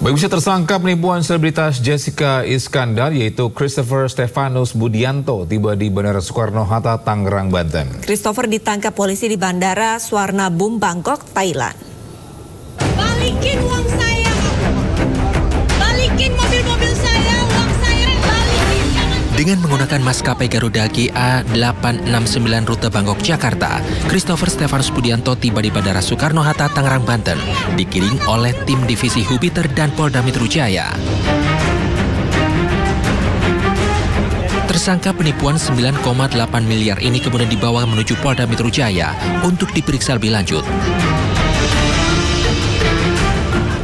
Bisa tersangka penipuan selebritas Jessica Iskandar yaitu Christopher Stefanus Budianto tiba di Bandara Soekarno-Hatta, Tangerang, Banten. Christopher ditangkap polisi di Bandara Suvarnabhumi, Bangkok, Thailand. Balikin uang saya, balikin mobil-mobil saya, uang saya, balikin. Dengan menggunakan maskapai Garuda GA869 rute Bangkok, Jakarta, Christopher Stefanus Budianto tiba di Bandara Soekarno-Hatta, Tangerang, Banten, digiring oleh tim divisi Jupiter dan Polda Metro Jaya. Tersangka penipuan 9,8 miliar ini kemudian dibawa menuju Polda Metro Jaya untuk diperiksa lebih lanjut.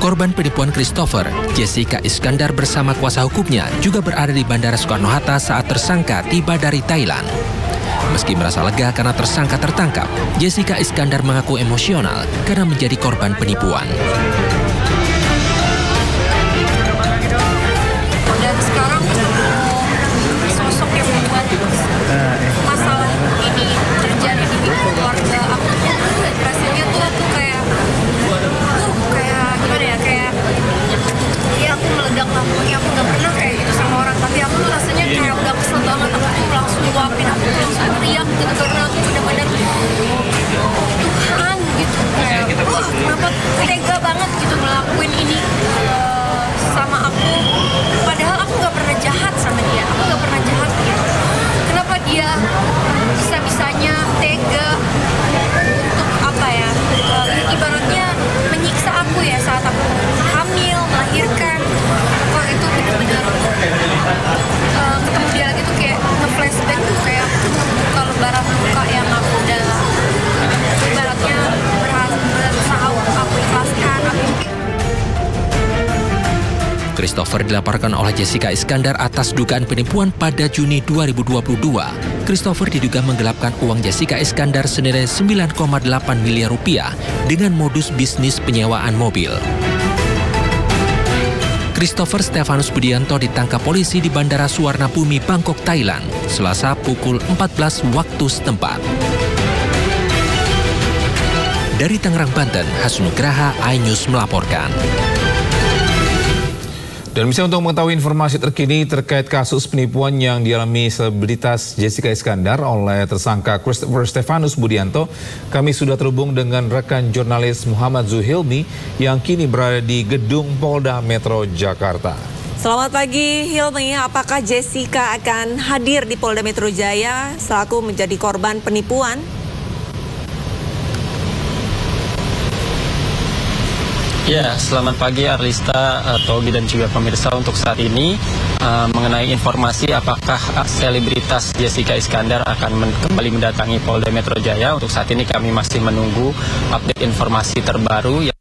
Korban penipuan Christopher, Jessica Iskandar bersama kuasa hukumnya juga berada di Bandara Soekarno-Hatta saat tersangka tiba dari Thailand. Meski merasa lega karena tersangka tertangkap, Jessica Iskandar mengaku emosional karena menjadi korban penipuan. Dan sekarang sosok yang membuat masalah ini terjadi di keluarga aku, rasanya tuh aku kayak gimana ya, kayak ya aku meledak lah, pokoknya aku gak pernah kayak gitu sama orang, tapi aku tuh rasanya kayak udah kesel banget, aku tuh langsung luapin, aku tuh langsung teriak gitu karena aku bener-bener Tuhan gitu, kayak kenapa tega banget gitu ngelakuin ini sama aku, padahal aku gak pernah jahat sama dia, aku gak pernah jahat gitu, kenapa dia bisa-bisanya tega untuk apa ya, ibaratnya menyiksa aku ya saat aku hamil, melahirkan. Wah, itu benar-benar ketemu dia lagi tuh kayak nge-flashback tuh, kayak membuka lembaran luka yang aku udah ibaratnya berusaha untuk aku ikhlaskan. Christopher dilaporkan oleh Jessica Iskandar atas dugaan penipuan pada Juni 2022. Christopher diduga menggelapkan uang Jessica Iskandar senilai 9,8 miliar rupiah dengan modus bisnis penyewaan mobil. Christopher Stefanus Budianto ditangkap polisi di Bandara Suvarnabhumi, Bangkok, Thailand, Selasa pukul 14 waktu setempat. Dari Tangerang, Banten, Hasnu Graha, iNews melaporkan. Dan bisa untuk mengetahui informasi terkini terkait kasus penipuan yang dialami selebritas Jessica Iskandar oleh tersangka Christopher Stefanus Budianto, kami sudah terhubung dengan rekan jurnalis Muhammad Zuhilmi yang kini berada di gedung Polda Metro Jakarta. Selamat pagi Hilmi, apakah Jessica akan hadir di Polda Metro Jaya selaku menjadi korban penipuan? Ya, selamat pagi Arlista, Togi dan juga pemirsa. Untuk saat ini mengenai informasi apakah selebritas Jessica Iskandar akan kembali mendatangi Polda Metro Jaya, untuk saat ini kami masih menunggu update informasi terbaru yang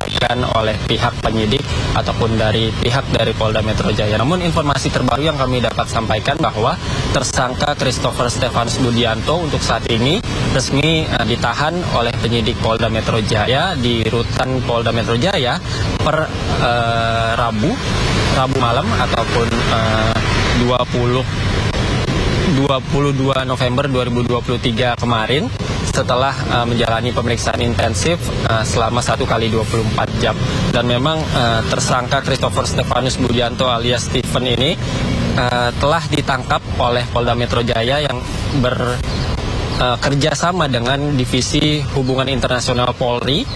diberikan oleh pihak penyidik ataupun dari pihak dari Polda Metro Jaya. Namun informasi terbaru yang kami dapat sampaikan bahwa tersangka Christopher Stefanus Budianto untuk saat ini resmi ditahan oleh penyidik Polda Metro Jaya di rutan Polda Metro Jaya per Rabu malam ataupun 22 November 2023 kemarin, setelah menjalani pemeriksaan intensif selama 1 kali 24 jam. Dan memang tersangka Christopher Stefanus Budianto alias Stephen ini telah ditangkap oleh Polda Metro Jaya yang kerjasama dengan Divisi Hubungan Internasional Polri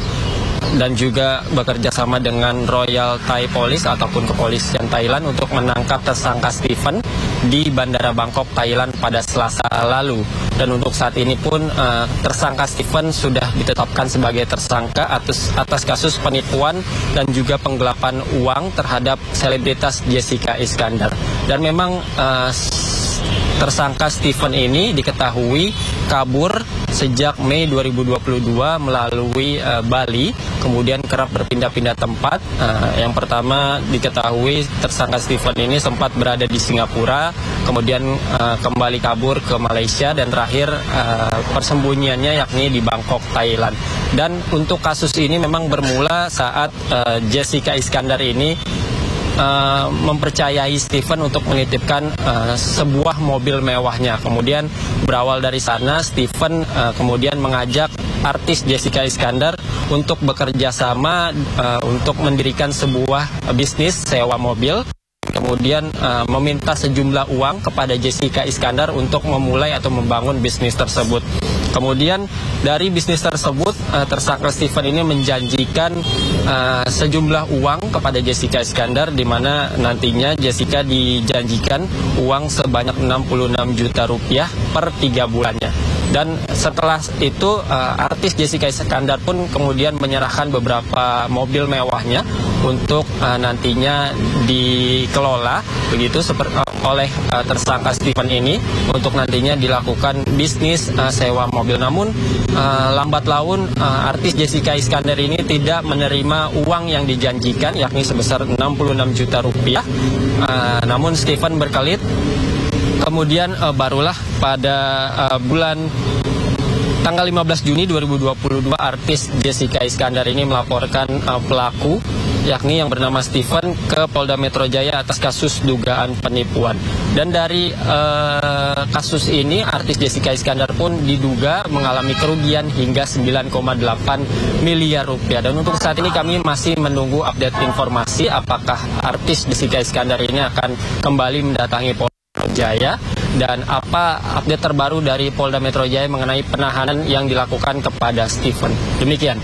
dan juga bekerja sama dengan Royal Thai Police ataupun kepolisian Thailand untuk menangkap tersangka Stephen di Bandara Bangkok, Thailand pada Selasa lalu. Dan untuk saat ini pun tersangka Stephen sudah ditetapkan sebagai tersangka atas kasus penipuan dan juga penggelapan uang terhadap selebritas Jessica Iskandar. Dan memang tersangka Stephen ini diketahui kabur sejak Mei 2022 melalui Bali, kemudian kerap berpindah-pindah tempat. Yang pertama diketahui tersangka Stephen ini sempat berada di Singapura, kemudian kembali kabur ke Malaysia, dan terakhir persembunyiannya yakni di Bangkok, Thailand. Dan untuk kasus ini memang bermula saat Jessica Iskandar ini mempercayai Steven untuk menitipkan sebuah mobil mewahnya. Kemudian berawal dari sana, Steven kemudian mengajak artis Jessica Iskandar untuk bekerja sama untuk mendirikan sebuah bisnis sewa mobil. Kemudian meminta sejumlah uang kepada Jessica Iskandar untuk memulai atau membangun bisnis tersebut. Kemudian dari bisnis tersebut tersangka Steven ini menjanjikan sejumlah uang kepada Jessica Iskandar, di mana nantinya Jessica dijanjikan uang sebanyak 66 juta rupiah per 3 bulannya. Dan setelah itu artis Jessica Iskandar pun kemudian menyerahkan beberapa mobil mewahnya untuk nantinya dikelola begitu oleh tersangka Steven ini untuk nantinya dilakukan bisnis sewa mobil. Namun lambat laun artis Jessica Iskandar ini tidak menerima uang yang dijanjikan, yakni sebesar 66 juta rupiah. Namun Steven berkelit. Kemudian barulah pada bulan tanggal 15 Juni 2022 artis Jessica Iskandar ini melaporkan pelaku, yakni yang bernama Steven, ke Polda Metro Jaya atas kasus dugaan penipuan. Dan dari kasus ini artis Jessica Iskandar pun diduga mengalami kerugian hingga 9,8 miliar rupiah. Dan untuk saat ini kami masih menunggu update informasi apakah artis Jessica Iskandar ini akan kembali mendatangi Polda Jaya dan apa update terbaru dari Polda Metro Jaya mengenai penahanan yang dilakukan kepada Steven. Demikian.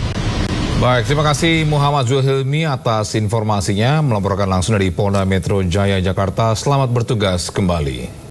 Baik, terima kasih Muhammad Zulhilmi atas informasinya melaporkan langsung dari Polda Metro Jaya Jakarta. Selamat bertugas kembali.